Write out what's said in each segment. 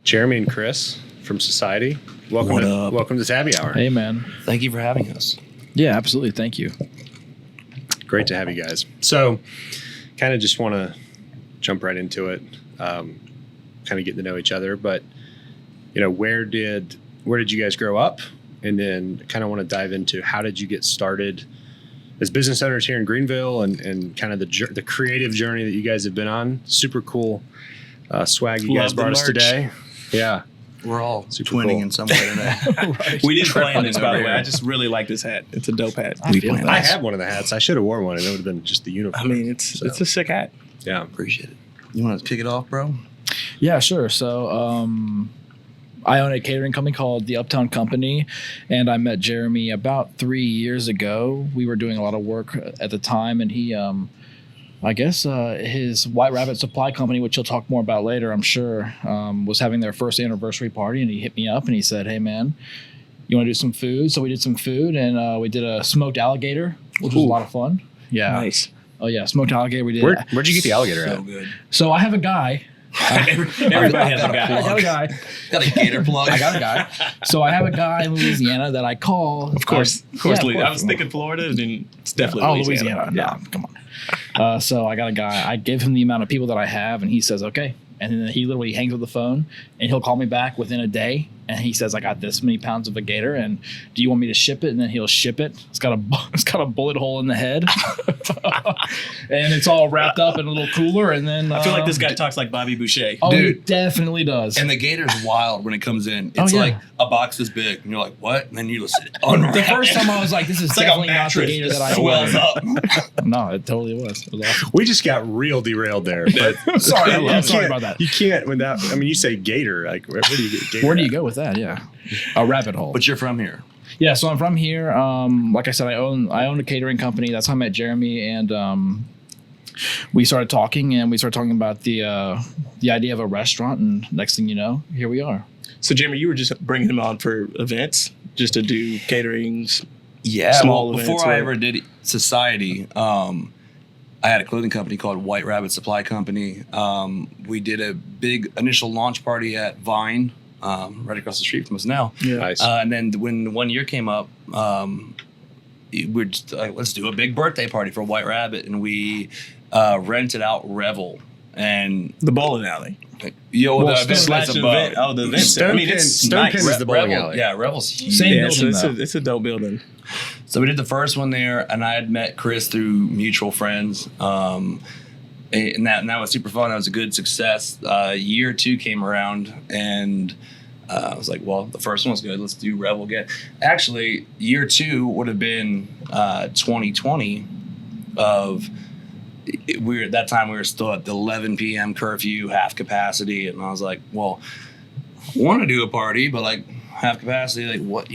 Jeremy and Chris from Society. Welcome to Tabby Hour. Hey, man. Thank you for having us. Yeah, absolutely. Thank you. Great to have you guys. So, kind of just want to jump right into it, kind of getting to know each other. But, where did you guys grow up? And then kind of want to dive into how did you get started as business owners here in Greenville and kind of the creative journey that you guys have been on. Super cool swag you guys brought us today. Yeah. We're all Super twinning cool. in some way today. Right. We didn't plan this, by the way. I just really like this hat. It's a dope hat. I have one of the hats. I should have worn one, and it would have been just the uniform. I mean, it's a sick hat. Yeah. Appreciate it. You want to kick it off, bro? Yeah, sure. So I own a catering company called the Uptown Company, and I met Jeremy about 3 years ago. We were doing a lot of work at the time, and he his White Rabbit Supply Company, which he'll talk more about later, I'm sure, was having their first anniversary party, and he hit me up and he said, "Hey, man, you want to do some food?" So we did some food, and we did a smoked alligator, which was a lot of fun. Yeah. Nice. Oh, yeah, smoked alligator. We did. Where'd you get the alligator So at? good. So I have a guy. Everybody has a I guy. got a guy. Got a gator plug. I got a guy. So I have a guy in Louisiana that I call. Of course. I was thinking Florida, and it's definitely Louisiana. Yeah. Come on. So I got a guy. I give him the amount of people that I have, and he says, okay. And then he literally hangs up the phone, and he'll call me back within a day. And he says, I got this many pounds of a gator, and do you want me to ship it? And then he'll ship it. It's got a bullet hole in the head, and it's all wrapped up in a little cooler. And then I feel like this guy talks like Bobby Boucher. Oh, Dude. he definitely does. And the gator's wild when it comes in. It's yeah. like a box this big, and you're like, what? And then you listen. Unwrap. The first time I was like, this is It's like a definitely not the mattress gator just that I swells ordered. up. No, it totally was. It was awesome. We just got real derailed there. But Sorry, you I'm sorry can't- about that. You can't without. I mean, you say gator. Like, where do you get gator? Where do you at? go with that? Yeah, a rabbit hole. But you're from here. Yeah, so I'm from here. Like I said, I own a catering company. That's how I met Jeremy, and we started talking about the idea of a restaurant. And next thing you know, here we are. So, Jeremy, you were just bringing him on for events, just to do caterings. Yeah. Small Well, events, before I right? ever did Society, I had a clothing company called White Rabbit Supply Company. We did a big initial launch party at Vine, right across the street from us now. Yeah. Nice. And then when 1 year came up, we're just like, let's do a big birthday party for White Rabbit, and we rented out Revel and The bowling alley. the Well, event Slash place above. event. Oh, the event. Stone I mean, Pin- it's Stone nice. Pin is the bowling Revel, alley. yeah, Revel's huge. Same Yeah, building, so though. it's a dope building. So we did the first one there, and I had met Chris through mutual friends. And that was super fun. That was a good success. Year 2 came around, and I was like, well, the first one was good. Let's do Revel again. Actually, year 2 would have been 2020 at that time we were still at the 11 p.m. curfew, half capacity, and I was like, well, I want to do a party, but like half capacity, like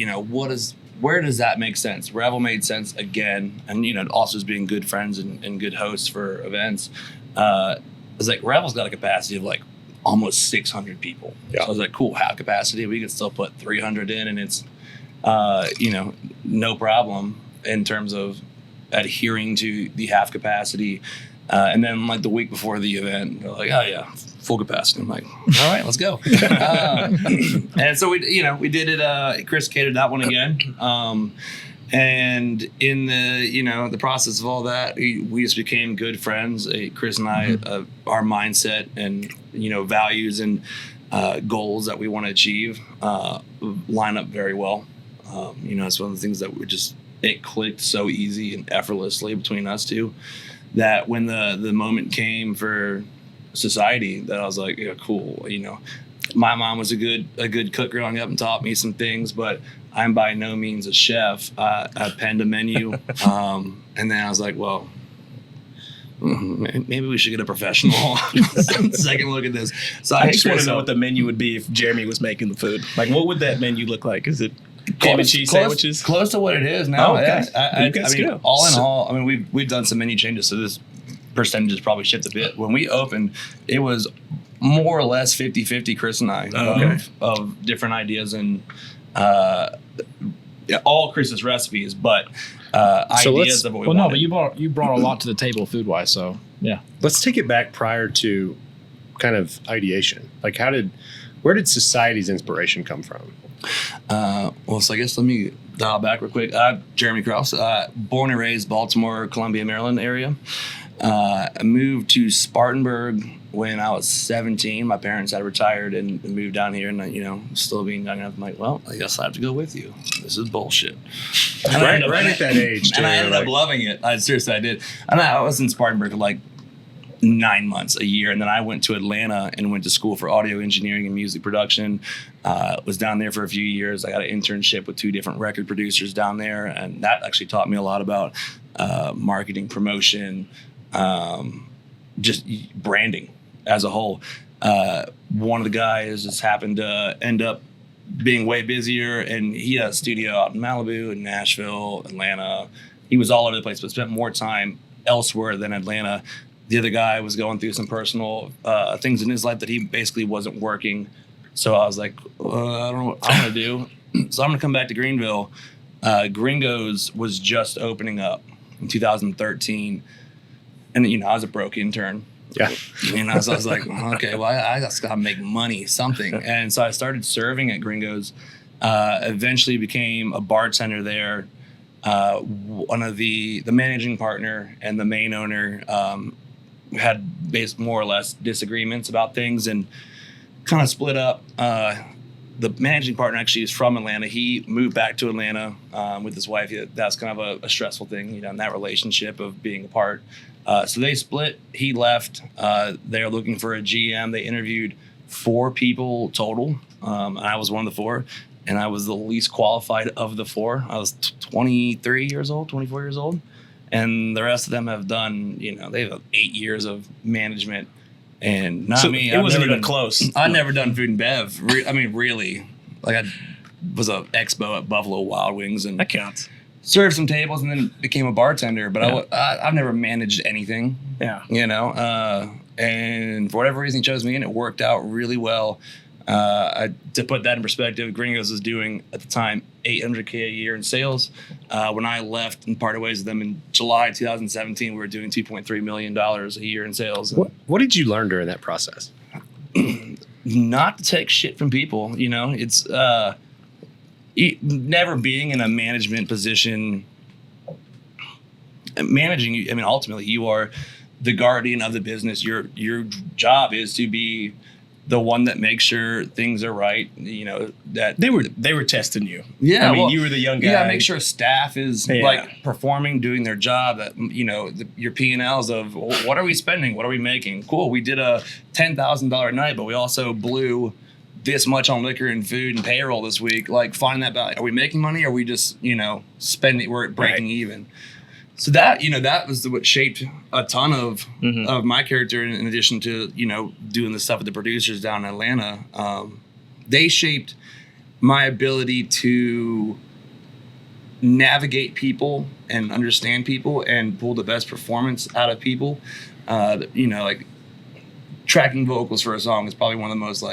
where does that make sense? Revel made sense again, and also as being good friends and good hosts for events. I was like, Revel's got a capacity of like almost 600 people. Yeah. So I was like, cool, half capacity, we could still put 300 in, and it's no problem in terms of adhering to the half capacity. And then like the week before the event, they're like, oh yeah, full capacity. I'm like, all right, let's go. And so we did it. Chris catered that one again. And in the process of all that, we just became good friends. Chris and I, our mindset and values and goals that we want to achieve line up very well. It's one of the things that it clicked so easy and effortlessly between us two, that when the moment came for Society, that I was like, yeah, cool. My mom was a good cook growing up and taught me some things, but I'm by no means a chef. I penned a menu, and then I was like, well, maybe we should get a professional second look at this. So I just want to know what the menu would be if Jeremy was making the food. Like, what would that menu look like? Is it ham and cheese sandwiches? Close to what it is now. Oh, okay. Yeah. You guys go. All in all, I mean, we've done some menu changes, so this percentage has probably shifted a bit. When we opened, it was more or less 50-50, Chris and I, of different ideas and all Chris's recipes, but ideas of what we wanted. No, but you brought a lot to the table food wise. So yeah, Let's take it back prior to kind of ideation. Like, how did Where did society's inspiration come from? So I guess let me dial back real quick. Jeremy Krauze, born and raised Baltimore, Columbia, Maryland area. I moved to Spartanburg when I was 17. My parents had retired and moved down here, and still being young enough, I'm like, well, I guess I have to go with you. This is bullshit. Right at that age, and I ended up loving it. I did. And I was in Spartanburg for like 9 months, a year, and then I went to Atlanta and went to school for audio engineering and music production. Was down there for a few years. I got an internship with 2 different record producers down there, and that actually taught me a lot about marketing, promotion, just branding as a whole. One of the guys just happened to end up being way busier, and he had a studio out in Malibu, in Nashville, Atlanta. He was all over the place, but spent more time elsewhere than Atlanta. The other guy was going through some personal things in his life that he basically wasn't working. So I was like, I don't know what I'm going to do. So I'm going to come back to Greenville. Gringo's was just opening up in 2013. And, I was a broke intern. Yeah. So I was like, okay, well, I just got to make money, something. And so I started serving at Gringo's, eventually became a bartender there. One of the managing partner and the main owner had more or less disagreements about things and kind of split up. The managing partner actually is from Atlanta. He moved back to Atlanta with his wife. That's kind of a stressful thing, in that relationship of being apart. So they split. He left. They're looking for a GM. They interviewed 4 people total. And I was one of the 4. And I was the least qualified of the 4. I was 24 years old. And the rest of them have done, they have 8 years of management. And not me. It wasn't even close. I've never done food and bev. Really. Like I was a expo at Buffalo Wild Wings and that counts. Served some tables and then became a bartender. But I've never managed anything. Yeah. And for whatever reason, he chose me, and it worked out really well. To put that in perspective, Gringos was doing at the time $800K a year in sales. When I left and parted ways with them in July 2017, we were doing $2.3 million a year in sales. What did you learn during that process? Not to take shit from people. It's never being in a management position. Managing, ultimately, you are the guardian of the business. Your job is to be the one that makes sure things are right, that they were testing you. Yeah. You were the young guy. You gotta make sure staff is performing, doing their job, that, your P&Ls of what are we spending? What are we making? Cool. We did a $10,000 night, but we also blew this much on liquor and food and payroll this week. Like, finding that balance. Are we making money? Or are we just, spending, we're breaking even? So that, that was what shaped a ton of my character, in addition to, doing the stuff with the producers down in Atlanta. They shaped my ability to navigate people and understand people and pull the best performance out of people. Like tracking vocals for a song is probably one of the most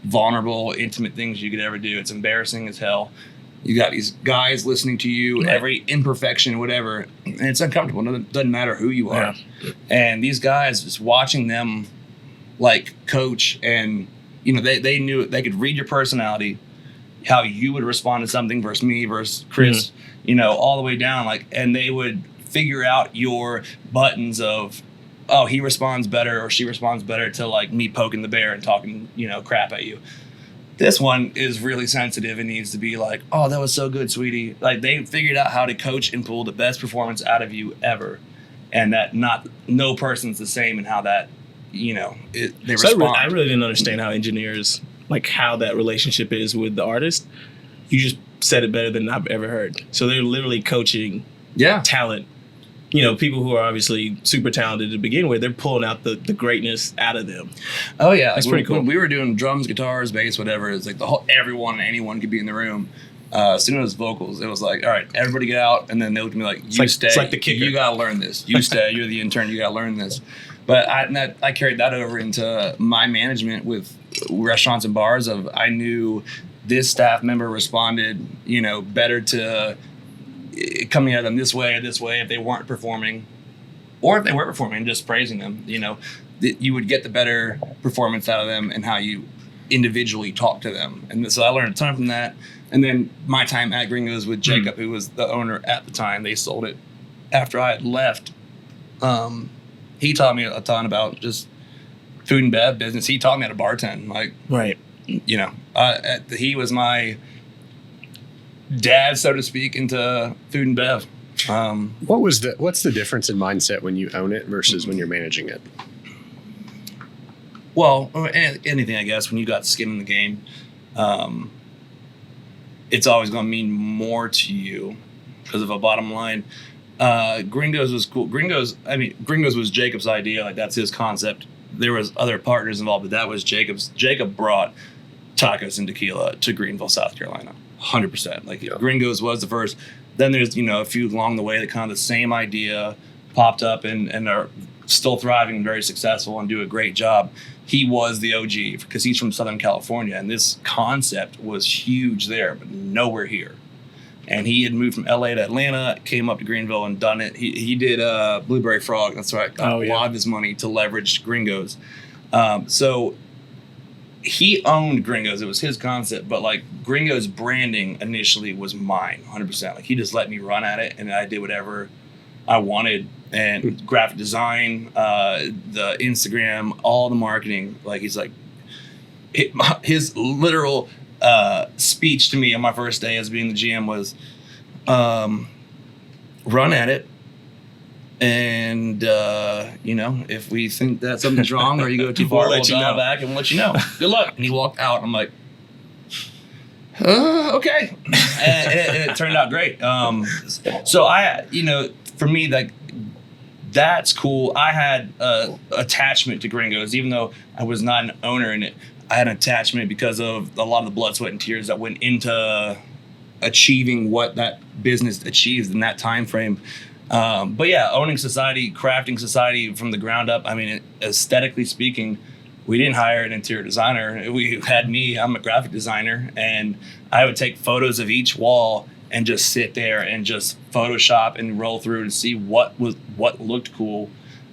vulnerable, intimate things you could ever do. It's embarrassing as hell. You got these guys listening to you, every imperfection, whatever, and it's uncomfortable. It doesn't matter who you are. Yeah. And these guys, just watching them coach, and they knew they could read your personality, how you would respond to something versus me versus Chris, all the way down, and they would figure out your buttons of, oh, he responds better or she responds better to me poking the bear and talking, crap at you. This one is really sensitive and needs to be oh, that was so good, sweetie. They figured out how to coach and pull the best performance out of you ever. And that no person's the same in how that, they respond. I really didn't understand how engineers, how that relationship is with the artist. You just said it better than I've ever heard. So they're literally coaching talent. People who are obviously super talented to begin with, they're pulling out the greatness out of them. Oh yeah, that's pretty cool. When we were doing drums, guitars, bass, whatever, it's everyone and anyone could be in the room. As soon as vocals, it was all right, everybody get out, and then they looked at me you stay. It's like the kicker. You gotta learn this. You stay. You're the intern. You gotta learn this. But I carried that over into my management with restaurants and bars. I knew this staff member responded, better to coming at them this way if they weren't performing, or if they were performing, just praising them. You would get the better performance out of them, and how you individually talk to them. And so I learned a ton from that. And then my time at Gringos with Jacob, who was the owner at the time, they sold it after I had left. He taught me a ton about just food and bev business. He taught me how to bartend. Like, Right. you know, he was my dad, so to speak, into food and bev. What's the difference in mindset when you own it versus when you're managing it? Well, anything, I guess, when you got skin in the game, it's always going to mean more to you because of a bottom line. Gringos was cool. Gringos was Jacob's idea. Like, that's his concept. There was other partners involved, but that was Jacob's. Jacob brought tacos and tequila to Greenville, South Carolina, 100%. Like, Gringos was the first. Then there's, a few along the way that kind of the same idea popped up and are still thriving and very successful and do a great job. He was the OG because he's from Southern California, and this concept was huge there, but nowhere here. And he had moved from LA to Atlanta, came up to Greenville and done it. He did Blueberry Frog. That's right. Got a lot of his money to leverage Gringos. So he owned Gringos. It was his concept, but like Gringos branding initially was mine, 100%. Like, he just let me run at it, and I did whatever I wanted. And graphic design, the Instagram, all the marketing. Like, he's like, his literal speech to me on my first day as being the GM was, run at it. And, if we think that something's wrong or you go too far, we'll dial back and we'll let you know. Good luck. And he walked out. I'm like, okay. and it turned out great. So for me, like, that's cool. I had attachment to Gringos, even though I was not an owner in it. I had an attachment because of a lot of the blood, sweat, and tears that went into achieving what that business achieved in that time frame. But yeah, owning society, crafting society from the ground up. I mean, aesthetically speaking, we didn't hire an interior designer. We had me. I'm a graphic designer, and I would take photos of each wall and just sit there and just Photoshop and roll through and see what looked cool.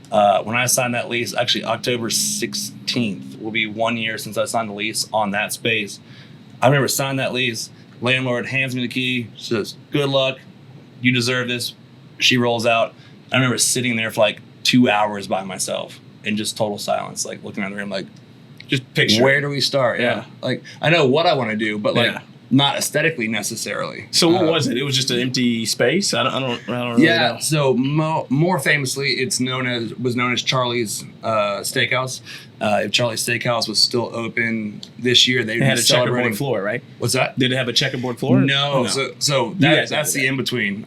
When I signed that lease, actually October 16th will be 1 year since I signed the lease on that space. I remember signing that lease. Landlord hands me the key, says, "Good luck. You deserve this." She rolls out. I remember sitting there for like 2 hours by myself in just total silence, like looking around the room, like, just picture. Where do we start? Yeah. Like, I know what I want to do, but like, not aesthetically necessarily. So what was it? It was just an empty space. I don't really know. So more famously, was known as Charlie's Steakhouse. If Charlie's Steakhouse was still open this year, they had a checkerboard floor, right? What's that? Did it have a checkerboard floor? No. So that's the in between.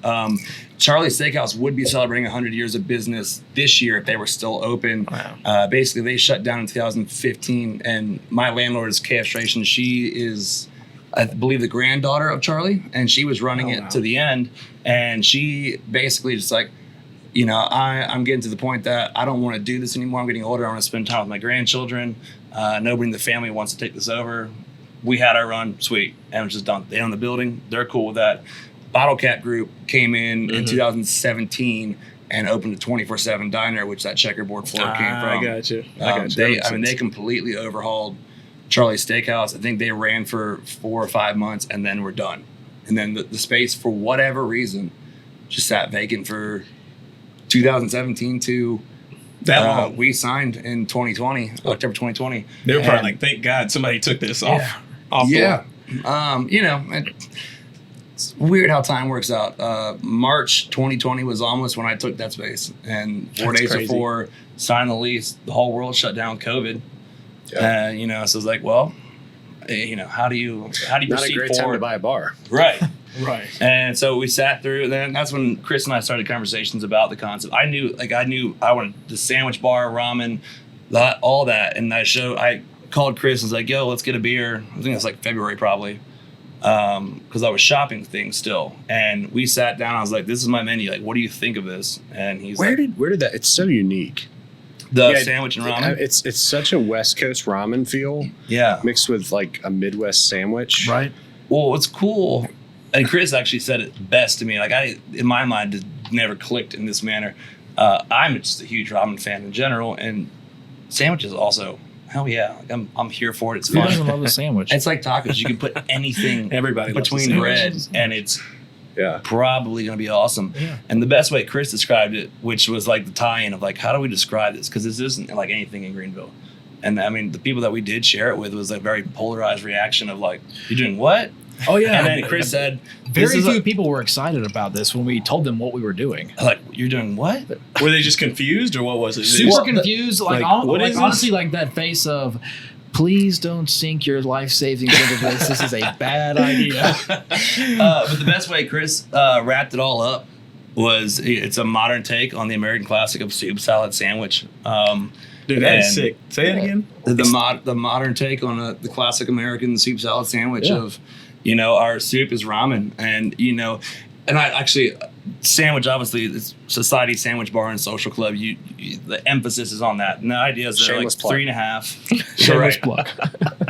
Charlie's Steakhouse would be celebrating 100 years of business this year if they were still open. Wow. Basically, they shut down in 2015, and my landlord is KF Stration. She is, I believe, the granddaughter of Charlie, and she was running it to the end. And she basically just like, I'm getting to the point that I don't want to do this anymore. I'm getting older. I want to spend time with my grandchildren. Nobody in the family wants to take this over. We had our run, sweet, and it was just done. They own the building. They're cool with that. Bottle Cap Group came in 2017 and opened a 24/7 diner, which that checkerboard floor came from. I got you. They completely overhauled Charlie's Steakhouse. I think they ran for 4 or 5 months and then were done. And then the space, for whatever reason, just sat vacant for 2017 to that long. We signed in 2020, October 2020. They were probably like, thank God somebody took this off. Yeah. It's weird how time works out. March 2020 was almost when I took that space. And 4 days before signing the lease, the whole world shut down with COVID. Yeah. So it's like, well, how do you proceed Not a great time to buy a bar. Right. Right. And so we sat through, and then that's when Chris and I started conversations about the concept. I knew I wanted the sandwich bar, ramen, all that. And I called Chris and was like, yo, let's get a beer. I think it was like February probably. Because I was shopping things still. And we sat down. I was like, this is my menu. Like, what do you think of this? And he's where did that? It's so unique. Sandwich and ramen. It's such a West Coast ramen feel. Yeah. Mixed with like a Midwest sandwich. Right. Well, it's cool. And Chris actually said it best to me. Like, in my mind, it never clicked in this manner. I'm just a huge ramen fan in general, and sandwiches also hell yeah, like, I'm here for it. It's Who doesn't fun. love a sandwich? It's like tacos. You can put anything Everybody loves between a bread, sandwich. and it's Yeah. probably going to be awesome. Yeah. And the best way Chris described it, which was like the tie-in of like, how do we describe this? Because this isn't like anything in Greenville. And I mean, the people that we did share it with was a very polarized reaction of like, you're doing what? Oh yeah. And then Chris said, very few people were excited about this when we told them what we were doing. like, you're doing what? Were they just confused, or what was it? Super confused. Like, what is this? honestly, like that face of, please don't sink your life savings into this. This is a bad idea. But the best way Chris wrapped it all up was it's a modern take on the American classic of soup salad sandwich. Dude, that is and sick. Say that again. The modern take on the classic American soup salad sandwich Yeah. of, our soup is ramen, and and I actually sandwich, obviously it's Society Sandwich Bar and Social Club. You the emphasis is on that, and the idea is they're like Shameless plug. 3.5. Shameless plug.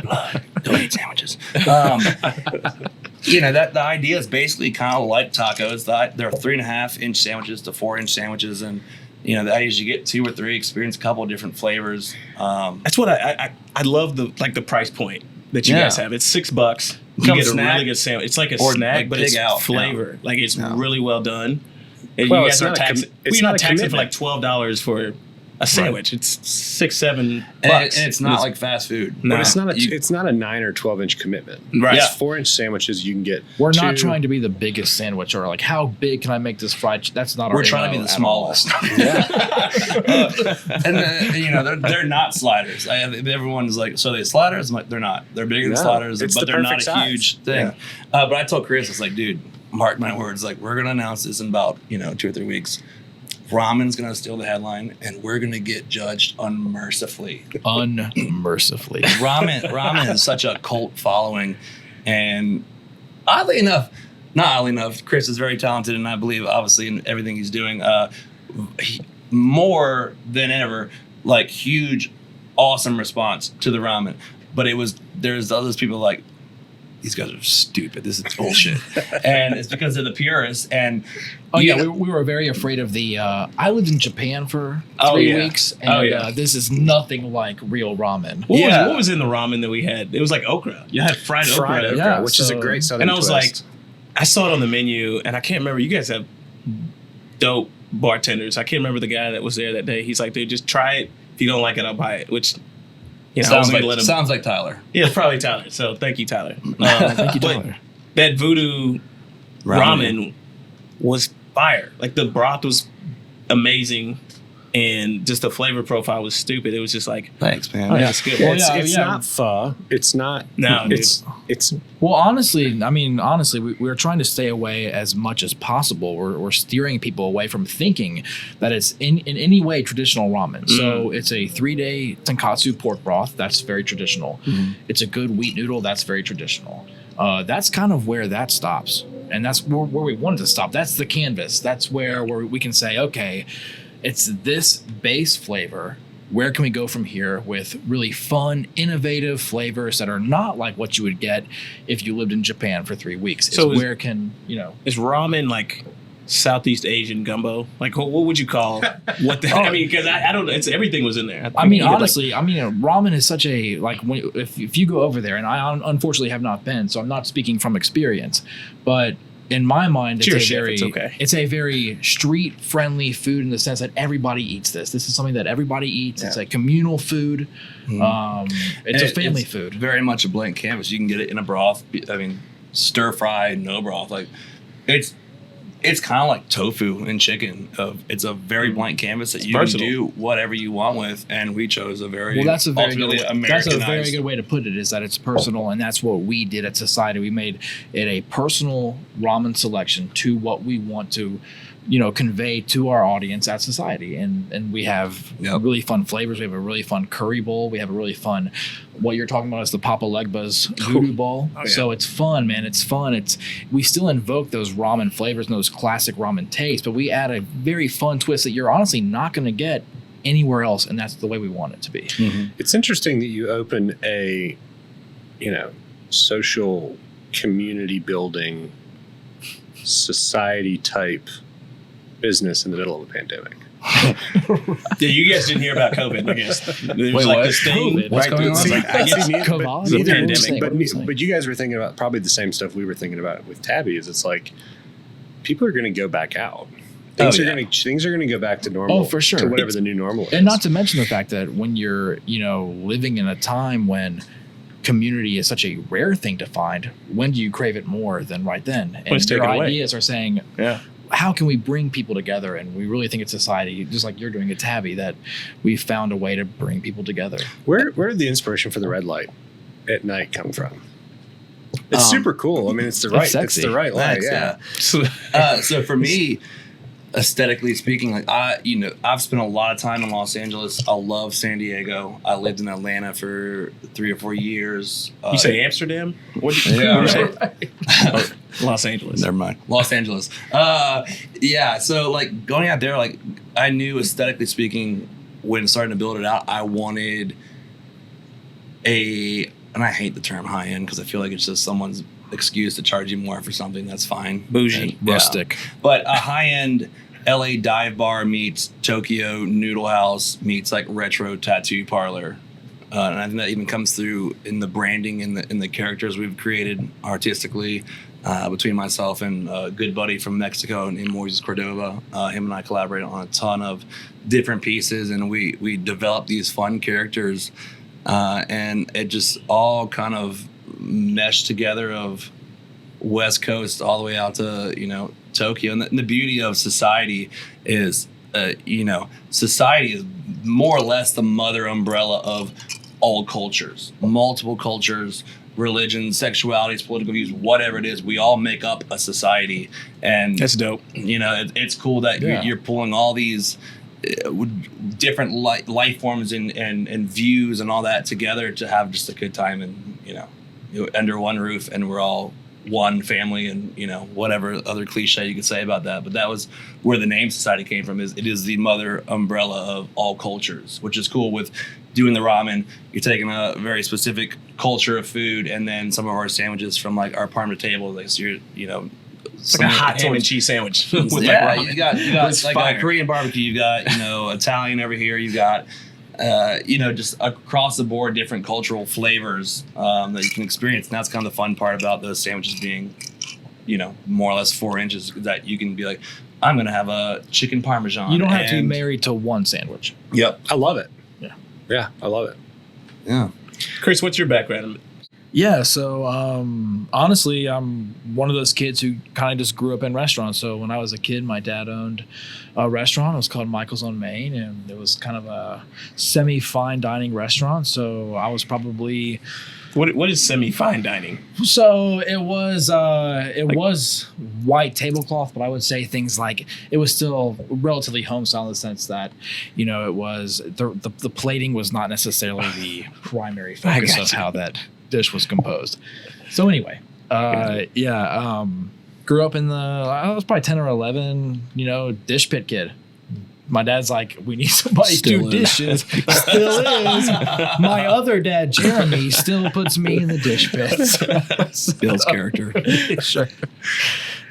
Blood. Don't eat sandwiches. That the idea is basically kind of like tacos. They're 3.5-inch sandwiches to 4-inch sandwiches, and the idea is you get 2 or 3, experience a couple of different flavors. That's what I love the price point that you Yeah. guys have. It's $6. You Comes get a snack, really good sandwich. It's like a or snack, like but pig it's out. flavor. Like it's Yeah. really well done. And Well, you it's guys are not a taxing. it's You're not not a taxing for commitment. like $12 for a sandwich. It's $6-7 And bucks. it's not like fast food. No. But You- it's not a 9 or 12-inch commitment. Right. It's Yeah. 4-inch sandwiches you can get. We're not 2. trying to be the biggest sandwich or like how big can I make this fried. That's not our. We're trying to be MO the at all. smallest. Yeah. And they're not sliders. Everyone's like, so they sliders? I'm like, they're not. They're bigger than No, sliders, it's but the they're not a perfect size. huge thing. But I told Chris, it's like, dude, mark my words. Like, we're gonna announce this in about 2 or 3 weeks. Ramen's gonna steal the headline, and we're gonna get judged unmercifully. Unmercifully. Ramen is such a cult following, and not oddly enough, Chris is very talented, and I believe obviously in everything he's doing. More than ever, like huge, awesome response to the ramen. But there's others people like, these guys are stupid. This is bullshit, and it's because they're the purists. And we were very afraid of the. I lived in Japan for 3 weeks, and this is nothing like real ramen. What was in the ramen that we had? It was like okra. You had fried okra. Yeah, which is a so- great southern And I was twist. like, I saw it on the menu, and I can't remember. You guys have dope bartenders. I can't remember the guy that was there that day. He's like, dude, just try it. If you don't like it, I'll buy it. Which, I wasn't gonna let him. sounds like Tyler. Yeah, it's probably Tyler. So thank you, Tyler. Thank you, but Tyler. that voodoo ramen was fire. Like the broth was amazing, and just the flavor profile was stupid. It was just like, Thanks, man. oh, yeah, it's good. Well, it's not pho. It's not. No, dude. It's Well, honestly, we're trying to stay away as much as possible. We're steering people away from thinking that it's in any way traditional ramen. So it's a 3-day tonkatsu pork broth. That's very traditional. It's a good wheat noodle. That's very traditional. That's kind of where that stops. And that's where we wanted to stop. That's the canvas. That's where we can say, okay, it's this base flavor. Where can we go from here with really fun, innovative flavors that are not like what you would get if you lived in Japan for 3 weeks? So where can, is ramen like Southeast Asian gumbo? Like, what would you call what the? I mean, because I don't know. Everything was in there. Honestly, ramen is such a, like, if you go over there, and I unfortunately have not been, so I'm not speaking from experience, but in my mind, it's a very street-friendly food in the sense that everybody eats this. This is something that everybody eats. Yeah. It's a communal food. It's a family food. Very much a blank canvas. You can get it in a broth. I mean, stir-fried, no broth. Like, it's kind of like tofu and chicken. It's a very blank canvas that you can do whatever you want with, and we chose that's a very Americanized. good way to put it, is that it's personal, and that's what we did at Society. We made it a personal ramen selection to what we want to convey to our audience at Society, and we have really fun flavors. We have a really fun curry bowl. We have a really fun, what you're talking about is the Papa Legba's voodoo bowl. Oh, yeah. So it's fun, man. It's fun. We still invoke those ramen flavors and those classic ramen tastes, but we add a very fun twist that you're honestly not going to get anywhere else, and that's the way we want it to be. It's interesting that you open a social community building society type business in the middle of a pandemic. Yeah, you guys didn't hear about COVID, I guess. There was Wait, what? this thing. COVID? What's going on? See, I guess COVID? Neither- pandemic. But you guys were thinking about probably the same stuff we were thinking about with Tabby. Is it's like people are going to go back out. Things are going to go back to normal. Oh, for sure. To whatever the new normal is. And not to mention the fact that when you're, living in a time when community is such a rare thing to find, when do you crave it more than right then? And your ideas are saying, how can we bring people together? And we really think it's society, just like you're doing at Tabby, that we found a way to bring people together. Where did the inspiration for the red light at night come from? It's super cool. I mean, it's the right light. Yeah. So for me, aesthetically speaking, like I've spent a lot of time in Los Angeles. I love San Diego. I lived in Atlanta for 3 or 4 years. You say Amsterdam? What did you say? Los Angeles. Never mind. Los Angeles. So like going out there, like I knew aesthetically speaking, when starting to build it out, I wanted and I hate the term high end because I feel like it's just someone's excuse to charge you more for something. That's fine. Bougie. Rustic. But a high-end LA dive bar meets Tokyo noodle house meets like retro tattoo parlor. And I think that even comes through in the branding and in the characters we've created artistically between myself and a good buddy from Mexico named Moises Cordova. Him and I collaborated on a ton of different pieces, and we developed these fun characters, and it just all kind of meshed together of West Coast all the way out to Tokyo. And the beauty of society is society is more or less the mother umbrella of all cultures, multiple cultures, religions, sexualities, political views, whatever it is. We all make up a society, and that's dope. It's cool that you're pulling all these different life forms and views and all that together to have just a good time, and under one roof, and we're all one family, and whatever other cliche you could say about that. But that was where the name Society came from. It is the mother umbrella of all cultures, which is cool. With doing the ramen, you're taking a very specific culture of food, and then some of our sandwiches from like our farm to table, like so it's like a hot ham and cheese sandwich. You got like a Korean barbecue, you got Italian over here, you got just across the board different cultural flavors that you can experience. And that's kind of the fun part about those sandwiches being more or less 4 inches, that you can be like, I'm gonna have a chicken parmesan. You don't have to be married to one sandwich. Yep, I love it. Yeah, I love it. Yeah. Chris, what's your background? Yeah, so honestly, I'm one of those kids who kind of just grew up in restaurants. So when I was a kid, my dad owned a restaurant. It was called Michael's on Main, and it was kind of a semi-fine dining restaurant. So I was probably... What is semi-fine dining? So it was white tablecloth, but I would say things like it was still relatively home style in the sense that it was the plating was not necessarily the primary focus of how that dish was composed. So anyway, grew up in I was probably 10 or 11, dish pit kid. My dad's like, we need somebody to do dishes. Still is. My other dad, Jeremy, still puts me in the dish pits. Bill's character. Sure.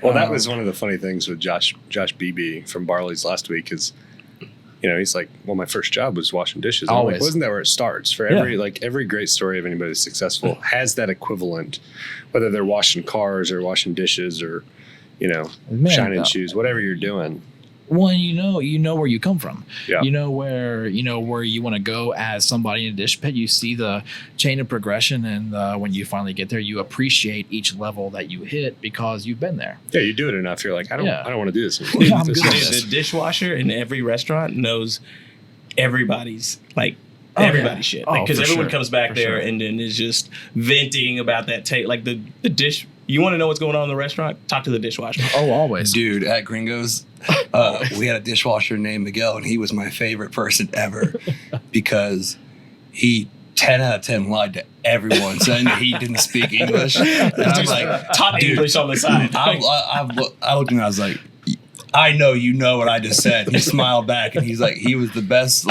Well, that was one of the funny things with Josh Beebe from Barley's last week is, he's like, well, my first job was washing dishes. Always. Like, wasn't that where it starts? For every great story of anybody that's successful has that equivalent, whether they're washing cars or washing dishes or, shining shoes, whatever you're doing. Well, you know where you come from. Yeah. You know where you want to go as somebody in a dish pit. You see the chain of progression, and when you finally get there, you appreciate each level that you hit because you've been there. Yeah, you do it enough. You're like, I don't want to do this anymore. Yeah, I'm good at this. The dishwasher in every restaurant knows everybody's everybody's shit. Because everyone comes back there and then is just venting about that taste. Like the dish. You want to know what's going on in the restaurant? Talk to the dishwasher. Oh, always. Dude, at Gringo's, we had a dishwasher named Miguel, and he was my favorite person ever because he 10 out of 10 lied to everyone saying that he didn't speak English. And I was like, top English on the side. I looked at him and I was like, I know you know what I just said. He smiled back, and he's like, he was the best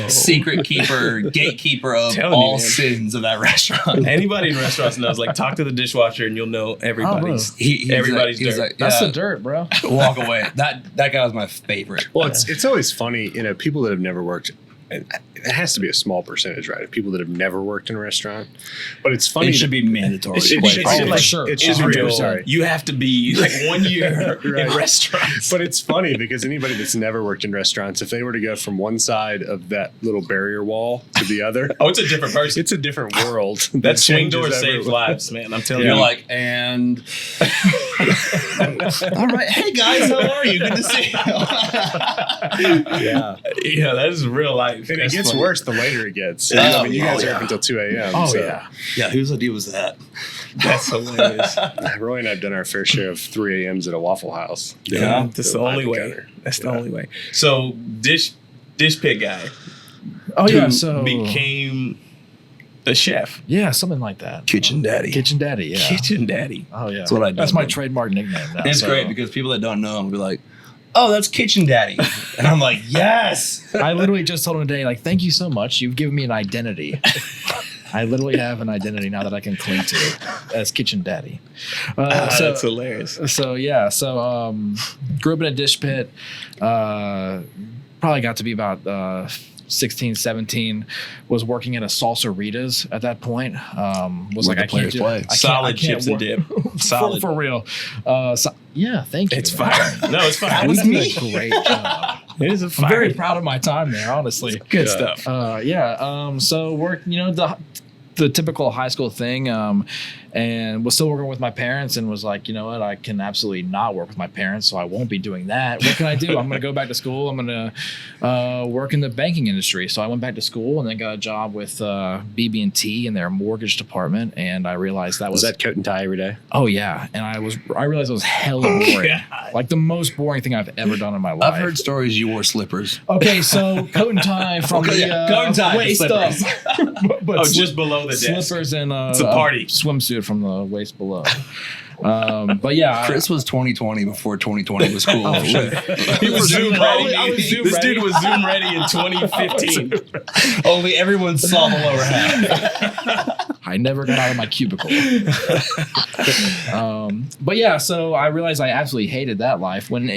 secret keeper, gatekeeper of all sins of that restaurant. Anybody in restaurants knows. Like, talk to the dishwasher, and you'll know everybody's. Everybody's dirt. That's the dirt, bro. Walk away. That guy was my favorite. Well, it's always funny, people that have never worked. And it has to be a small percentage, right? Of people that have never worked in a restaurant. But it's funny. It should be mandatory. It should be. It should be. Sorry. You have to be like 1 year in restaurants. But it's funny because anybody that's never worked in restaurants, if they were to go from one side of that little barrier wall to the other, it's a different person. It's a different world. That swing door saves lives, man. I'm telling you. You're like, and all right, hey guys, how are you? Good to see you. Yeah, that is real life. And it gets worse the later it gets. You guys are up until 2 a.m. Oh, so. Yeah, whose idea was that? That's hilarious. Roy and I have done our fair share of 3 a.m.s at a Waffle House. Yeah, that's the only way. That's the only way. So, dish pit guy. Oh, yeah. So became a chef. Yeah, something like that. Kitchen Daddy. Kitchen Daddy, yeah. Kitchen Daddy. Oh, yeah. That's what I do. That's my trademark nickname now. It's great because people that don't know will be like, oh, that's Kitchen Daddy. And I'm like, yes. I literally just told him today, like, thank you so much. You've given me an identity. I literally have an identity now that I can cling to as Kitchen Daddy. That's hilarious. So, yeah. So, grew up in a dish pit. Probably got to be about 16, 17, was working at a Salsa-ritas at that point. Was like, I can't do it. Solid chips and dip. Solid. For real. Yeah, thank you. It's fine. No, it's fine. That was me. A great job. It is I'm very proud of my time there, honestly. Good stuff. So worked, the typical high school thing, and was still working with my parents, and was like, you know what, I can absolutely not work with my parents, so I won't be doing that. What can I do? I'm going to go back to school. I'm going to work in the banking industry. So I went back to school and then got a job with BB&T in their mortgage department, and I realized that was that coat and tie every day? Oh yeah, and I realized it was hella boring, like the most boring thing I've ever done in my life. I've heard stories you wore slippers. Okay, so coat and tie from coat and tie waist up, but just below the desk. Slippers and it's a party swimsuit from the waist below. But yeah, Chris was 2020 before 2020 was cool. He was Zoom ready. This dude was Zoom ready in 2015. Only everyone saw the lower half. I never got out of my cubicle. But yeah, so I realized I absolutely hated that life. When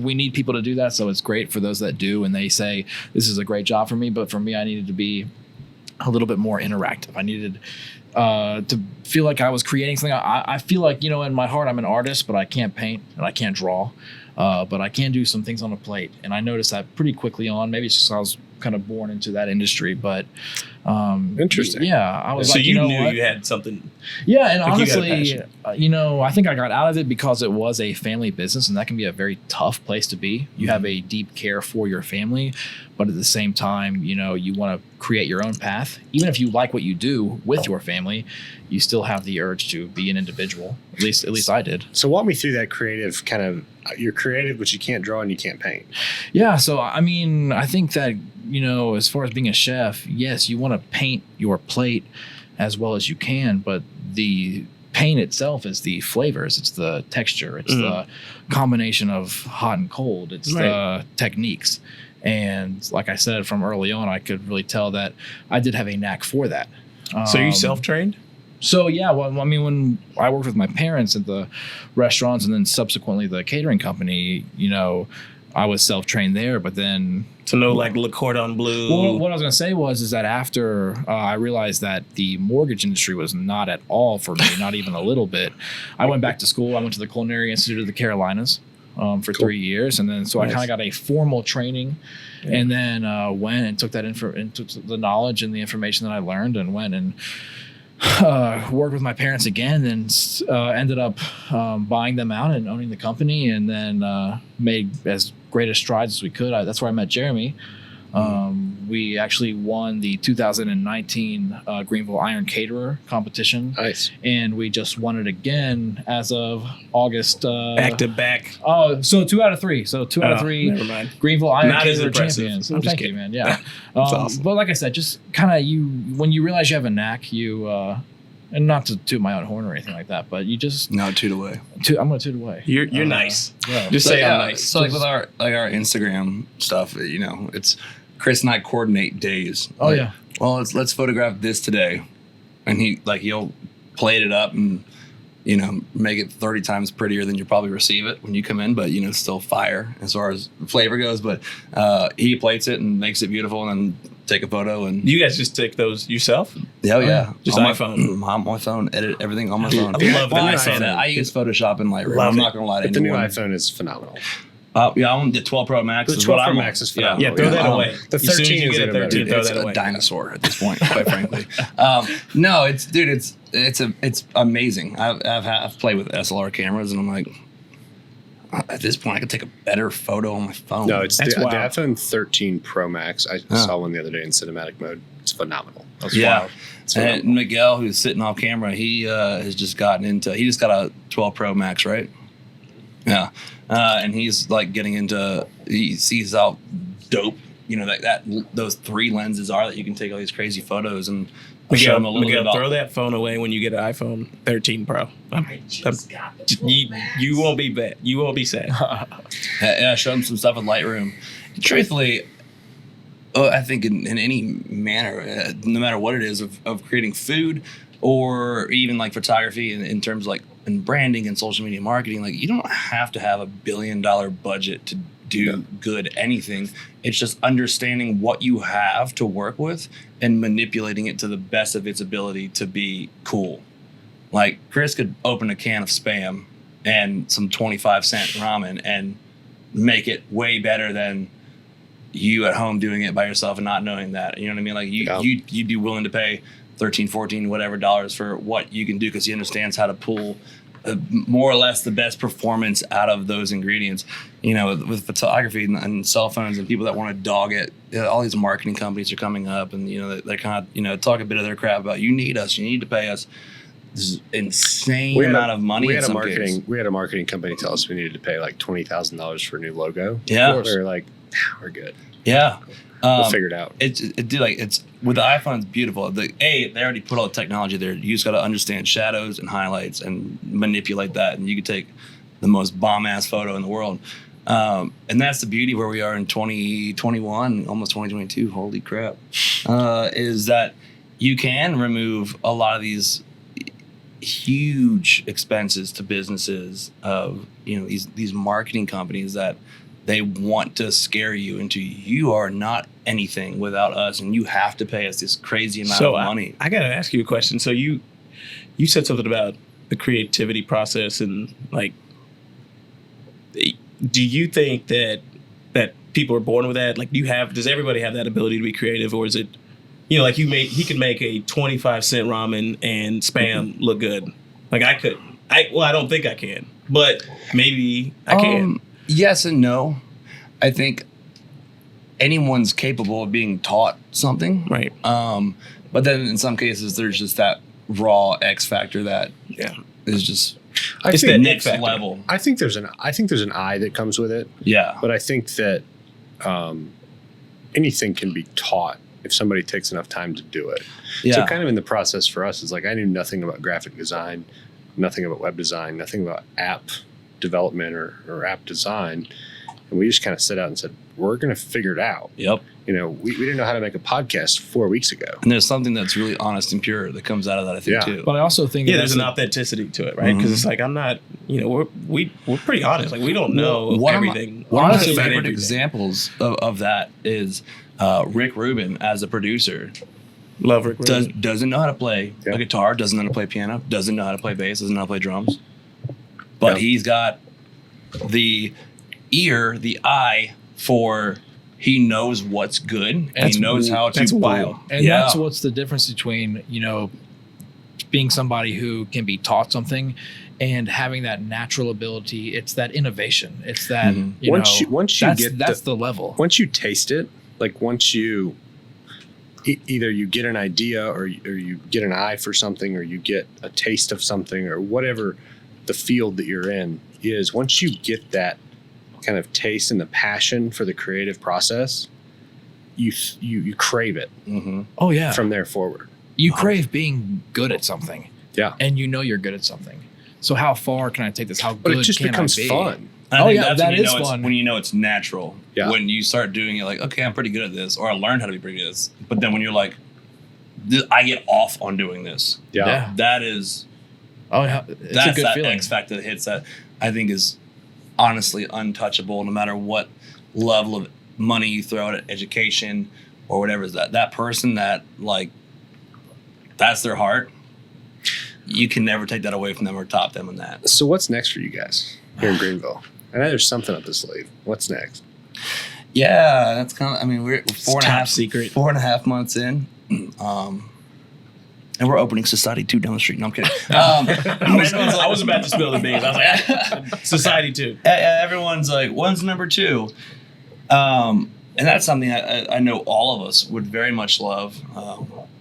we need people to do that, so it's great for those that do, and they say this is a great job for me. But for me, I needed to be a little bit more interactive. I needed to feel like I was creating something. I feel like, in my heart, I'm an artist, but I can't paint and I can't draw. But I can do some things on a plate. And I noticed that pretty quickly on. Maybe it's just I was kind of born into that industry, but interesting. Yeah, I was so like, you knew what? You had something. Yeah, and like honestly, I think I got out of it because it was a family business, and that can be a very tough place to be. You have a deep care for your family, but at the same time, you want to create your own path. Even if you like what you do with your family, you still have the urge to be an individual. At least I did. So walk me through that creative kind of. You're creative, but you can't draw and you can't paint. Yeah, so I mean, I think that as far as being a chef, yes, you want to paint your plate as well as you can, but the paint itself is the flavors, it's the texture, it's the combination of hot and cold, it's the techniques. And like I said, from early on, I could really tell that I did have a knack for that. So you self-trained? So yeah, well, I mean, when I worked with my parents at the restaurants and then subsequently the catering company, I was self-trained there, but then... So no like Le Cordon Bleu? Well, what I was going to say is that after I realized that the mortgage industry was not at all for me, not even a little bit, I went back to school. I went to the Culinary Institute of the Carolinas for 3 years. And then I kind of got a formal training and then went and took took the knowledge and the information that I learned and went and worked with my parents again, and ended up buying them out and owning the company, and then made as great a strides as we could. That's where I met Jeremy. We actually won the 2019 Greenville Iron Caterer competition. Nice. And we just won it again as of August. Back to back. Oh, so 2 out of 3. So 2 out of 3 never mind. Greenville Iron Not as Caterer impressive. champions. I'm just Thank kidding. you, man. Yeah. That's awesome. But like I said, just kind of when you realize you have a knack, you And not to toot my own horn or anything like that, but you just No, toot away. I'm gonna toot away. You're nice. Yeah. Just say I'm nice. So like with our Instagram stuff, it's Chris and I coordinate days. Oh, Like, yeah. Well, let's photograph this today, and he'll plate it up and make it 30 times prettier than you probably receive it when you come in, but still fire as far as flavor goes. But he plates it and makes it beautiful, and then take a photo. And You guys just take those yourself? yeah, Just on iPhone. on my phone, edit everything on my phone. I love the Well, new I say iPhone. that. I use Photoshop and Lightroom. Love I'm it. not gonna lie to But the new anyone. iPhone is phenomenal. I want the 12 Pro Max. The is 12 what Pro I Max want. is phenomenal. Yeah, throw that away. The As soon as 13 you is get a even better. 13, throw It's that away. a dinosaur at this point, quite frankly. No, it's amazing. I've played with SLR cameras, and I'm like, at this point, I could take a better photo on my phone. No, it's the That's wild. iPhone 13 Pro Max. I Oh. saw one the other day in cinematic mode. It's phenomenal. That's yeah. wild. It's phenomenal. And Miguel, who's sitting off camera, he has just gotten into. He just got a 12 Pro Max, right? Yeah, and he's like getting into. He sees how dope those 3 lenses are that you can take all these crazy photos, and I'll show him a little bit Miguel, about. throw that phone away when you get an iPhone 13 Pro. You won't be bad. You won't be sad. Yeah, show him some stuff with Lightroom. Truthfully, I think in any manner, no matter what it is, of creating food or even like photography in terms of like in branding and social media marketing, like you don't have to have $1 billion budget to do good anything. It's just understanding what you have to work with and manipulating it to the best of its ability to be cool. Like Chris could open a can of Spam and some 25-cent ramen and make it way better than you at home doing it by yourself and not knowing that. You know what I mean? Like you'd be willing to pay 13, 14, whatever dollars for what you can do because he understands how to pull more or less the best performance out of those ingredients. With photography and cell phones and people that want to dog it, all these marketing companies are coming up and they're kind of talk a bit of their crap about you need us, you need to pay us this insane amount of money. We had a marketing company tell us we needed to pay like $20,000 for a new logo. Yeah, we were like, we're good. Yeah. We'll figure it out. It's with the iPhone, it's beautiful. They already put all the technology there. You just got to understand shadows and highlights and manipulate that, and you can take the most bomb ass photo in the world. And that's the beauty where we are in 2021, almost 2022. Holy crap! Is that you can remove a lot of these huge expenses to businesses of these marketing companies that they want to scare you into you are not anything without us, and you have to pay us this crazy amount of money. I gotta ask you a question. So you said something about the creativity process, and like, do you think that people are born with that? Like, does everybody have that ability to be creative, or is it, like he could make a 25-cent ramen and Spam look good? Like I could. I don't think I can, but maybe I can. Yes and no. I think anyone's capable of being taught something. Right. But then in some cases, there's just that raw X factor that is just It's the that next X factor. level. I think there's an eye that comes with it. Yeah. But I think that anything can be taught if somebody takes enough time to do it. Yeah. So kind of in the process for us is like I knew nothing about graphic design, nothing about web design, nothing about app development or app design. And we just kind of set out and said, we're going to figure it out. Yep. We didn't know how to make a podcast 4 weeks ago. And there's something that's really honest and pure that comes out of that, I think, too. But I also think There's an authenticity to it, right? Because it's like I'm not, we're pretty honest. Like we don't know everything. One of my about favorite everything. examples of that is Rick Rubin as a producer. Love Rick Rubin. Doesn't know how to play a guitar, doesn't know how to play piano, doesn't know how to play bass, doesn't know how to play drums. But he's got the ear, the eye for he knows what's good and he knows how to that's pull. wild. And that's what's the difference between, being somebody who can be taught something and having that natural ability. It's that innovation. It's that, that's the level. Once you taste it, like once you either you get an idea or you get an eye for something or you get a taste of something or whatever the field that you're in is, once you get that kind of taste and the passion for the creative process, you crave it. Mm-hmm. Oh yeah. From there forward. You crave being good at something. Yeah. and you know you're good at something. So how far can I take this? How good But it just can becomes I be? fun. I think yeah, that's that when you is know fun. when you know it's natural. Yeah. When you start doing it, like, okay, I'm pretty good at this, or I learned how to be pretty good at this. But then when you're like, I get off on doing this. Yeah. That is Oh yeah, it's that's a good that feeling. X factor that hits that I think is honestly untouchable, no matter what level of money you throw at education or whatever. Is that person that, like, that's their heart? You can never take that away from them or top them in that. So what's next for you guys here in Greenville? I know there's something up the sleeve. What's next? Yeah, that's kind of. I mean, we're top secret. 4.5 months in, and we're opening Society 2 down the street. No, I'm kidding. I was about to spill the beans. I was like, Society 2. Everyone's like, when's number 2? And that's something I know all of us would very much love.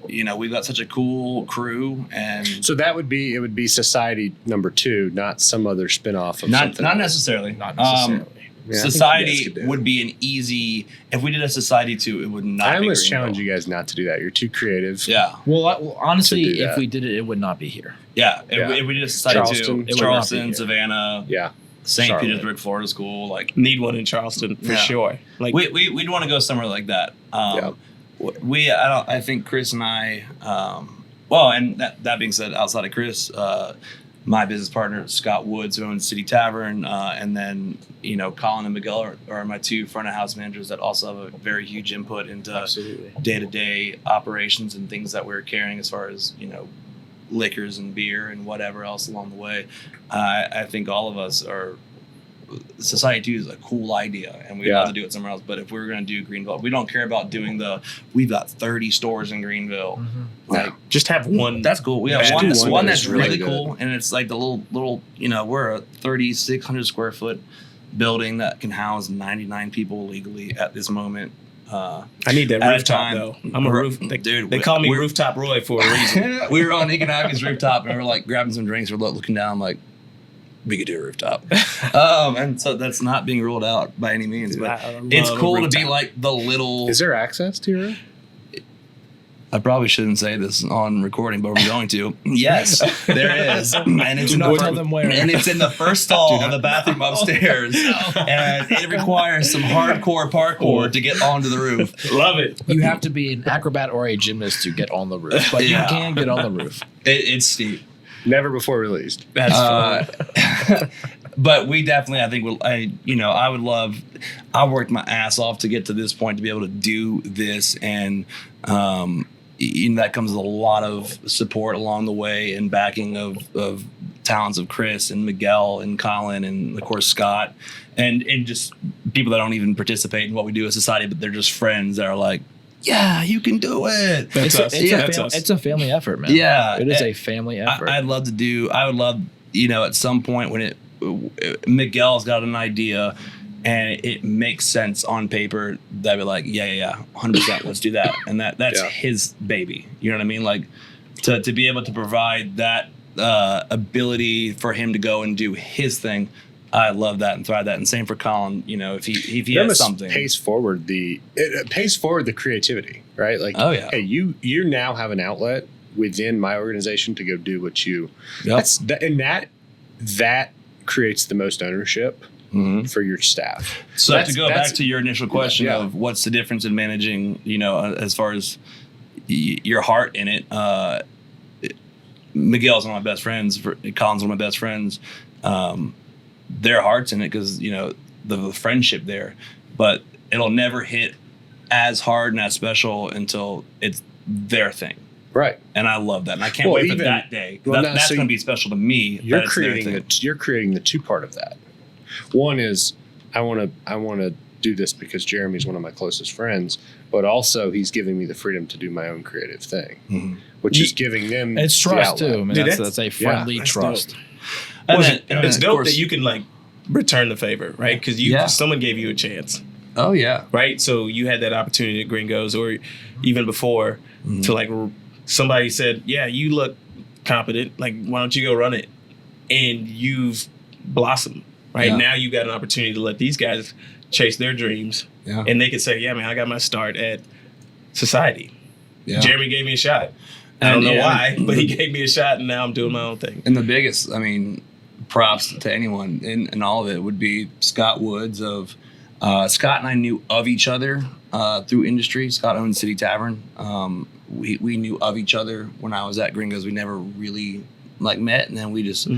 We've got such a cool crew, and So it would be Society number 2, not some other spinoff of something. not necessarily. Not necessarily. Yeah, I think you guys Society could do it. would be an easy. If we did a Society 2, it would not. I be almost Greenville. challenge you guys not to do that. You're too creative. Yeah, Well, honestly, To do if that. we did it, it would not be here. yeah. Yeah. If we did a Society Charleston. 2, It would not be Charleston, here. Savannah, Yeah. St. Charlotte. Petersburg, Florida School, like. Need one in Charleston for Yeah. sure. Like We'd want to go somewhere like that. I think Chris and I. And that being said, outside of Chris, my business partner Scott Woods, who owns City Tavern, and then Colin and Miguel are my 2 front of house managers that also have a very huge input into Absolutely. day-to-day operations and things that we're carrying as far as liquors and beer and whatever else along the way. I think all of us are. Society 2 is a cool idea, and we'd love to do it somewhere else. But if we were going to do Greenville, we don't care about doing we've got 30 stores in Greenville. Mm-hmm. Like, just have one. that's cool. We have Yeah, one, do one one that that's is really really good. cool, and it's like the little. We're a 3,600 square foot building that can house 99 people legally at this moment. I need that At a rooftop time, though. I'm a roof. dude. They call me we're- Rooftop Roy for a reason. We were on Economics rooftop, and we were like grabbing some drinks. We're looking down, like, we could do a rooftop. And so that's not being ruled out by any means, but I love it's a cool to be rooftop. like the little. Is there access to your room? I probably shouldn't say this on recording, but we're going to. Yes, there is, and it's Do in not the tell them where. and it's in the first stall of the bathroom upstairs, and it requires some hardcore parkour to get onto the roof. Love it. You have to be an acrobat or a gymnast to get on the roof, but Yeah. you can get on the roof. It's steep. Never before released. That's fun. But we definitely, I think, I would love. I worked my ass off to get to this point to be able to do this, and that comes with a lot of support along the way and backing of talents of Chris and Miguel and Colin and of course Scott and just people that don't even participate in what we do as society, but they're just friends that are like, yeah, you can do it. That's us. That's us. It's a family effort, man. Yeah. It is a family effort. I would love, at some point when Miguel's got an idea and it makes sense on paper, they'd be like, yeah, 100%, let's do that. And that's Yeah. his baby. You know what I mean? Like to be able to provide that ability for him to go and do his thing. I love that and thrive that. And same for Colin, if he That has must something. pace forward it pays forward the creativity, right? Like, Oh, yeah. hey, you now have an outlet within my organization to go do what you. Yep. That creates the most ownership Mhm. for your staff. So to go back to your initial question Yeah. of what's the difference in managing, as far as your heart in it, Miguel's one of my best friends. Colin's one of my best friends. Their heart's in it because the friendship there, but it'll never hit as hard and as special until it's their thing. Right. And I love that, and I can't Well, wait for even- that day. well, That's so going to be special to me. You're that it's their creating thing. you're creating the 2 part of that. One is I want to do this because Jeremy's one of my closest friends, but also he's giving me the freedom to do my own creative thing, Mhm. which is giving them it's the trust outlet. too. I mean, Dude, that's a friendly that's trust. And Well, then- and it's of dope course- that you can like return the favor, right? Because Yeah. someone gave you a chance, Oh yeah. right? So you had that opportunity at Gringos, or even before, Mm-hmm. to like somebody said, "Yeah, you look competent. Like, why don't you go run it?" And you've blossomed, right? Yeah. Now you got an opportunity to let these guys chase their dreams, Yeah. and they could say, "Yeah, man, I got my start at Society. Yeah. Jeremy gave me a shot." I don't know why, but he gave me a shot, and now I'm doing my own thing. And the biggest, I mean, props to anyone in all of it would be Scott Woods. Scott and I knew of each other through industry. Scott owned City Tavern. We knew of each other when I was at Gringos. We never really met, and then we just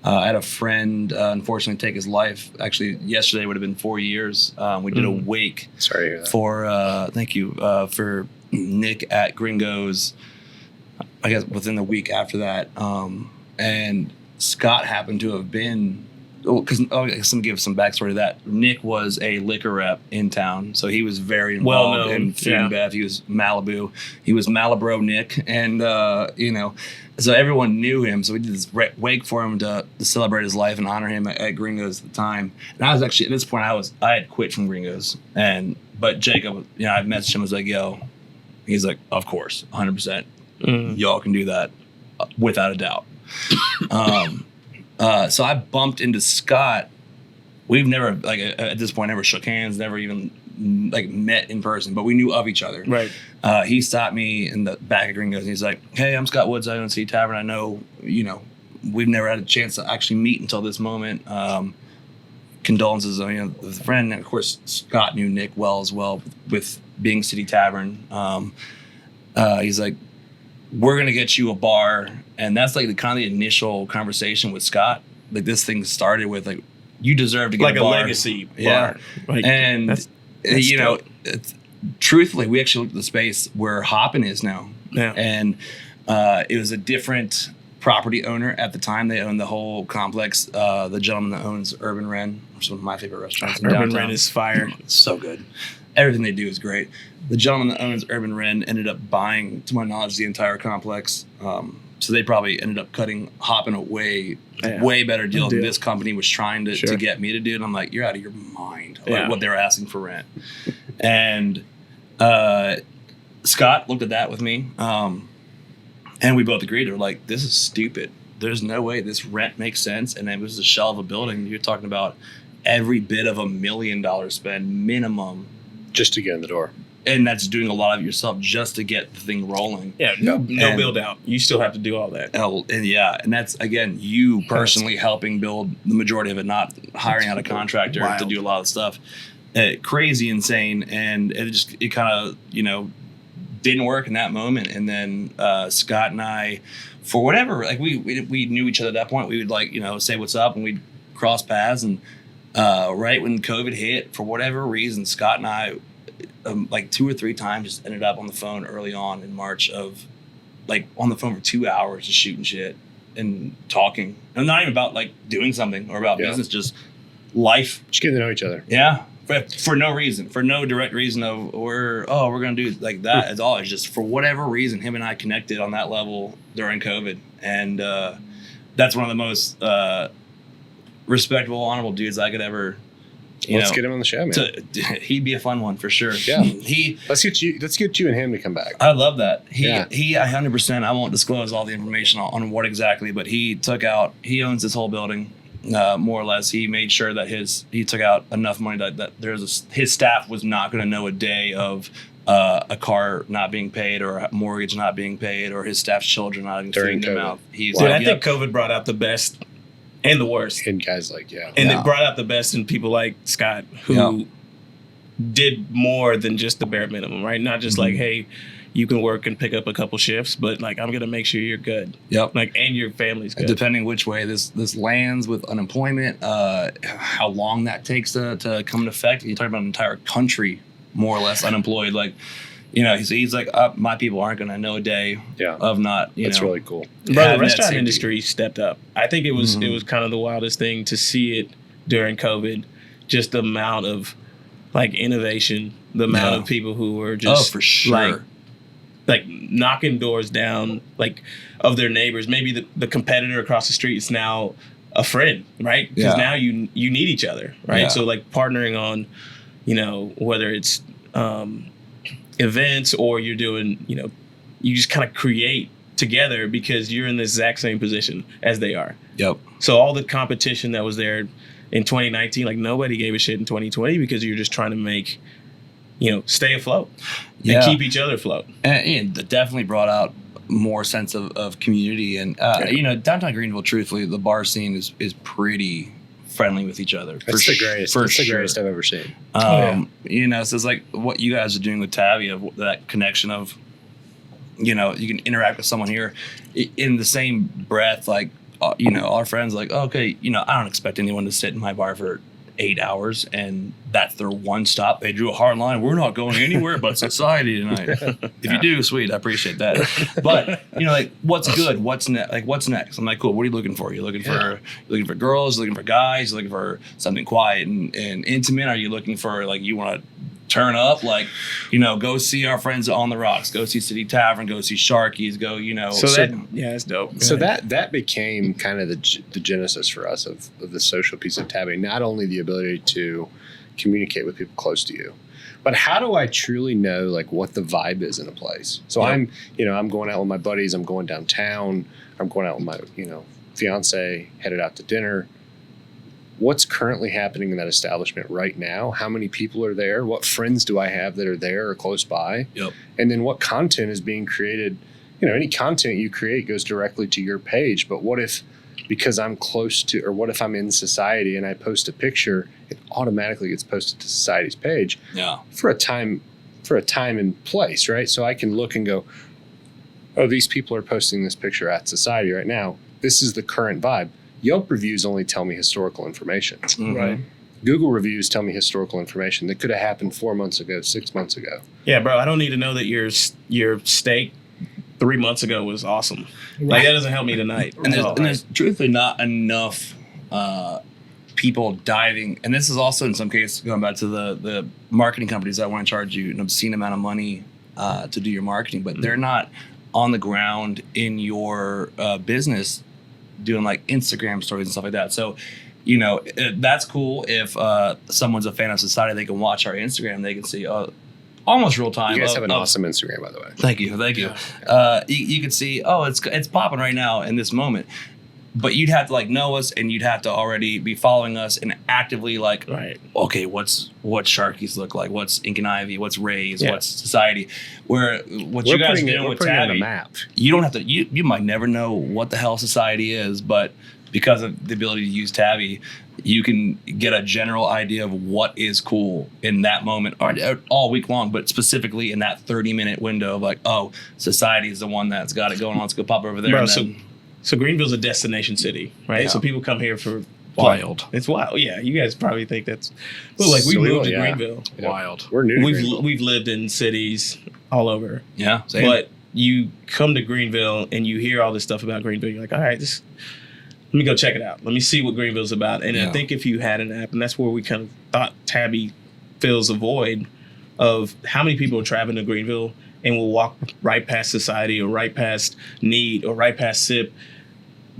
I had a friend unfortunately take his life. Actually, yesterday would have been 4 years. We did a wake. Sorry to hear that. For thank you for Nick at Gringos. I guess within the week after that, and Scott happened to have been. Because I guess I'm give some backstory to that. Nick was a liquor rep in town, so he was very involved in food and bev. He was Malibu. He was Malibro Nick, and so everyone knew him. So we did this wake for him to celebrate his life and honor him at Gringos at the time. And I was actually at this point I had quit from Gringos, but Jacob, I messaged him. I was like, "Yo," he's like, "Of course, 100%. Y'all can do that without a doubt." So I bumped into Scott. We've never, at this point, never shook hands, never even, met in person, but we knew of each other. Right. He stopped me in the back of Gringos, and he's like, "Hey, I'm Scott Woods. I own City Tavern. I know, we've never had a chance to actually meet until this moment. Condolences, with a friend." And of course, Scott knew Nick well as well with being City Tavern. He's like, "We're going to get you a bar." And that's the kind of the initial conversation with Scott. This thing started with you deserve to get a bar. Legacy bar. Yeah. And that's truthfully, we actually looked at the space where Hoppin' is now. Yeah. And it was a different property owner at the time. They owned the whole complex. The gentleman that owns Urban Wren, which is one of my favorite restaurants in Urban downtown. Wren is fire. It's so good. Everything they do is great. The gentleman that owns Urban Wren ended up buying, to my knowledge, the entire complex. So they probably ended up cutting Hoppin' a way better deal than this company was trying to get me to do. And I'm like, "You're out of your mind." What they were asking for rent. And Scott looked at that with me. And we both agreed. They were like, "This is stupid. There's no way this rent makes sense." And it was a shell of a building. You're talking about every bit of $1 million spend minimum. Just to get in the door. And that's doing a lot of it yourself just to get the thing rolling. Yeah, no build out. You still have to do all that. And that's, again, you personally helping build the majority of it, not hiring out a contractor to do a lot of stuff. Crazy insane. And it kind of, didn't work in that moment. And then Scott and I, for whatever, we knew each other at that point. We would say what's up, and we'd cross paths. And right when COVID hit, for whatever reason, Scott and I, 2 or 3 times, just ended up on the phone early on in March on the phone for 2 hours just shooting shit and talking. And not even about doing something or about business, just life. Just getting to know each other. Yeah. For no reason, for no direct reason of we're going to do that at all. It's just for whatever reason, him and I connected on that level during COVID. And that's one of the most respectable, honorable dudes I could ever. Let's get him on the show, man. He'd be a fun one for sure. Yeah. Let's get you and him to come back. I love that. He 100%. I won't disclose all the information on what exactly, but he owns this whole building, more or less. He made sure that he took out enough money that his staff was not going to know a day of a car not being paid or a mortgage not being paid or his staff's children not feeding them out. I think COVID brought out the best and the worst. And guys And it brought out the best in people like Scott, who did more than just the bare minimum, right? Not just hey, you can work and pick up a couple shifts, but I'm going to make sure you're good. Yep. And your family's good. Depending which way this lands with unemployment, how long that takes to come into effect. You're talking about an entire country more or less unemployed. He's like, my people aren't going to know a day of not, That's really cool. Bro, the restaurant industry stepped up. I think it was kind of the wildest thing to see it during COVID. Just the amount of innovation, the amount of people who were just for sure. Knocking doors down of their neighbors. Maybe the competitor across the street is now a friend, right? Because now you need each other, right? Yeah. So partnering on, whether it's events or you're doing, you just kind of create together because you're in the exact same position as they are. Yep. So all the competition that was there in 2019, nobody gave a shit in 2020 because you're just trying to make, stay afloat and keep each other afloat. And that definitely brought out more sense of community. And downtown Greenville, truthfully, the bar scene is pretty friendly with each other. It's the greatest. It's the greatest I've ever seen. So it's like what you guys are doing with Tabbi, of that connection of, you can interact with someone here in the same breath. Like, our friends like, okay, I don't expect anyone to sit in my bar for 8 hours and that's their one stop. They drew a hard line. We're not going anywhere but society tonight. If you do, sweet, I appreciate that. But like, what's good? What's next? Like, what's next? I'm like, cool. What are you looking for? You're looking for girls, looking for guys, looking for something quiet and intimate. Are you looking for, like, you want to turn up, like, go see our friends on the rocks, go see City Tavern, go see Sharky's, go, that's dope. So that became kind of the genesis for us of the social piece of Tabbi. Not only the ability to communicate with people close to you, but how do I truly know, like, what the vibe is in a place? So I'm going out with my buddies, I'm going downtown, I'm going out with my, fiance, headed out to dinner. What's currently happening in that establishment right now? How many people are there? What friends do I have that are there or close by? Yep. And then what content is being created? Any content you create goes directly to your page, but what if, because I'm close to, or what if I'm in society and I post a picture, it automatically gets posted to society's page for a time and place, right? So I can look and go, oh, these people are posting this picture at society right now. This is the current vibe. Yelp reviews only tell me historical information. Mm-hmm. Right. Google reviews tell me historical information that could have happened 4 months ago, 6 months ago. Yeah, bro, I don't need to know that your steak 3 months ago was awesome. Like, that doesn't help me tonight. And there's truthfully not enough people diving. And this is also, in some cases, going back to the marketing companies that want to charge you an obscene amount of money to do your marketing, but they're not on the ground in your business doing, like, Instagram stories and stuff like that. So, that's cool if someone's a fan of society. They can watch our Instagram. They can see almost real time. You guys have an awesome Instagram, by the way. Thank you. Yeah. You can see, it's popping right now in this moment. But you'd have to, like, know us, and you'd have to already be following us and actively, like, okay, what's Sharky's look like? What's Ink and Ivy? What's Ray's? What's Society? What you guys doing with Tabbi, on a map. You don't have to. You might never know what the hell Society is, but because of the ability to use Tabbi, you can get a general idea of what is cool in that moment, or all week long, but specifically in that 30-minute window of, like, oh, Society is the one that's got it going on. Let's go pop over there. Bro, so Greenville's a destination city, right? Yeah. So people come here for wild. It's wild. Yeah, you guys probably think that's, but, like, we moved to Greenville. Yeah. Wild. We're new to Greenville. We've lived in cities all over. Yeah, same. But you come to Greenville and you hear all this stuff about Greenville. You're like, all right, let me go check it out. Let me see what Greenville's about. And I think if you had an app, and that's where we kind of thought Tabbi fills a void of how many people are traveling to Greenville and will walk right past Society or right past Need or right past SIP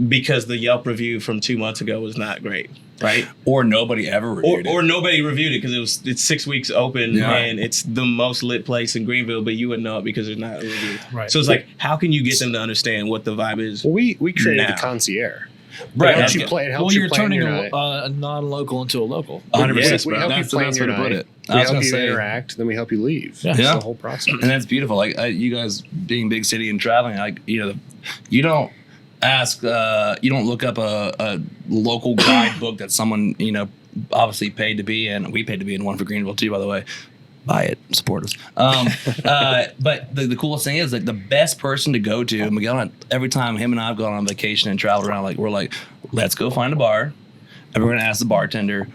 because the Yelp review from 2 months ago was not great, right? Or nobody ever reviewed it. Or nobody reviewed it because it's 6 weeks open and it's the most lit place in Greenville, but you wouldn't know it because there's not a review. Right. So it's like, how can you get them to understand what the vibe is? Well, we created now? the concierge. Right. It helps you play. It helps you you're plan turning your a night. non-local into a local. 100%. We help you plan your night. We help you interact, then we help you leave. Yeah. That's the whole process. And that's beautiful. Like, you guys being big city and traveling, like, you don't ask, you don't look up a local guidebook that someone, obviously paid to be in. We paid to be in one for Greenville too, by the way. Buy it, support us. But the coolest thing is, like, the best person to go to, and we go on every time him and I have gone on vacation and traveled around, like, we're like, let's go find a bar, and we're gonna ask the bartender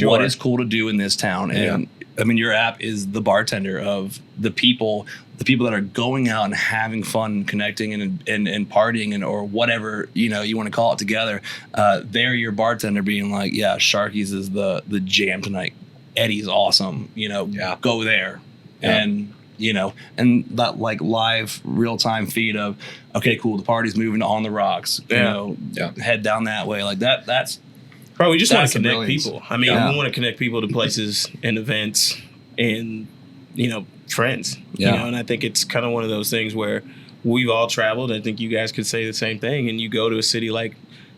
what is cool to do in this town. And I mean, your app is the bartender of the people that are going out and having fun, connecting and partying and or whatever you want to call it together. They're your bartender, being like, yeah, Sharky's is the jam tonight. Eddie's awesome, go there. Yeah. And, and that, like, live real-time feed of, okay, cool, the party's moving on the rocks, head down that way. Like, that's Bro, we just want to connect brilliance. people. I mean, we want to connect people to places and events and, friends. Yeah. And I think it's kind of one of those things where we've all traveled. I think you guys could say the same thing. And you go to a city like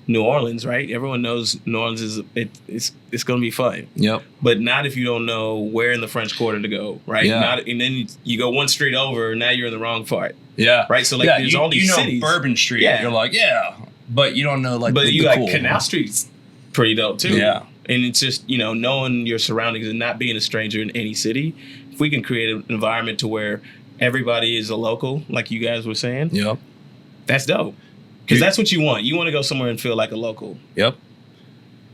New Orleans, right? Everyone knows New Orleans it's going to be fun. Yep. But not if you don't know where in the French Quarter to go, right? Yeah. And then you go one street over, now you're in the wrong part. Yeah. Right? So, like, there's all these cities. Bourbon Street. Yeah. You're like, yeah. But you don't know, like, but the you like cool Canal Street's pretty dope, too. Yeah. And it's just, knowing your surroundings and not being a stranger in any city. If we can create an environment to where everybody is a local, like you guys were saying, Yep. that's dope. Because that's what you want. You want to go somewhere and feel like a local. Yep.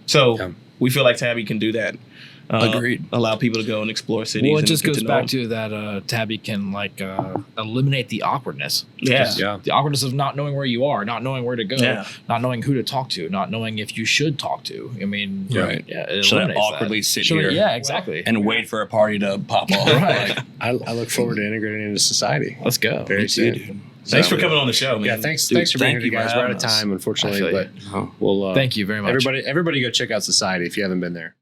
So we feel like Tabbi can do that. Agreed. Allow people to go and explore cities. Well, it and just get goes to know back them. to that Tabbi can eliminate the awkwardness. Yeah. Yeah. The awkwardness of not knowing where you are, not knowing where to go, Yeah. not knowing who to talk to, not knowing if you should talk to. I mean, Right. Yeah, it Should I eliminates awkwardly that. sit Should I- here Yeah, exactly. and wait for a party to pop off? Right. I look forward to integrating into society. Let's go. Very soon. dude. Thanks for coming on the show, man. Yeah, thanks Dude, for being thank here, you for guys. We're out having of us. time, unfortunately, I feel but Oh. we'll Thank you very much. everybody go check out Society if you haven't been there.